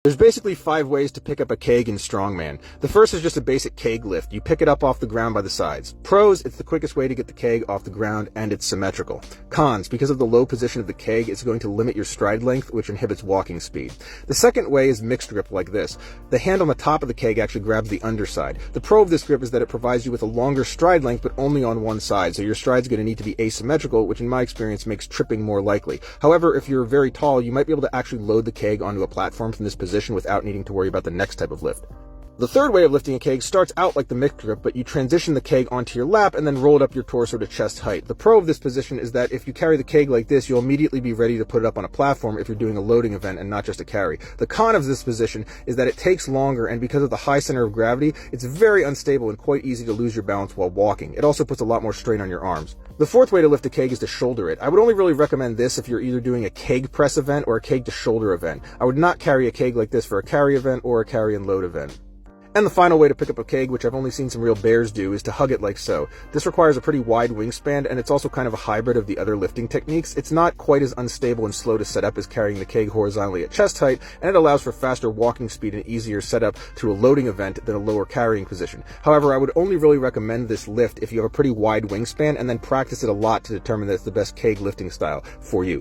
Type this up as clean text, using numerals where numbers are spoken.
There's basically 5 ways to pick up a keg in strongman. The first is just a basic keg lift. You pick it up off the ground by the sides. Pros, it's the quickest way to get the keg off the ground and it's symmetrical. Cons, because of the low position of the keg, it's going to limit your stride length, which inhibits walking speed. The second way is mixed grip like this. The hand on the top of the keg actually grabs the underside. The pro of this grip is that it provides you with a longer stride length, but only on one side, so your stride's going to need to be asymmetrical, which in my experience makes tripping more likely. However, if you're very tall, you might be able to actually load the keg onto a platform from this position without needing to worry about the next type of lift. The third way of lifting a keg starts out like the mixed grip, but you transition the keg onto your lap and then roll it up your torso to chest height. The pro of this position is that if you carry the keg like this, you'll immediately be ready to put it up on a platform if you're doing a loading event and not just a carry. The con of this position is that it takes longer, and because of the high center of gravity, it's very unstable and quite easy to lose your balance while walking. It also puts a lot more strain on your arms. The fourth way to lift a keg is to shoulder it. I would only really recommend this if you're either doing a keg press event or a keg to shoulder event. I would not carry a keg like this for a carry event or a carry and load event. And the final way to pick up a keg, which I've only seen some real bears do, is to hug it like so. This requires a pretty wide wingspan, and it's also kind of a hybrid of the other lifting techniques. It's not quite as unstable and slow to set up as carrying the keg horizontally at chest height, and it allows for faster walking speed and easier setup to a loading event than a lower carrying position. However, I would only really recommend this lift if you have a pretty wide wingspan, and then practice it a lot to determine that it's the best keg lifting style for you.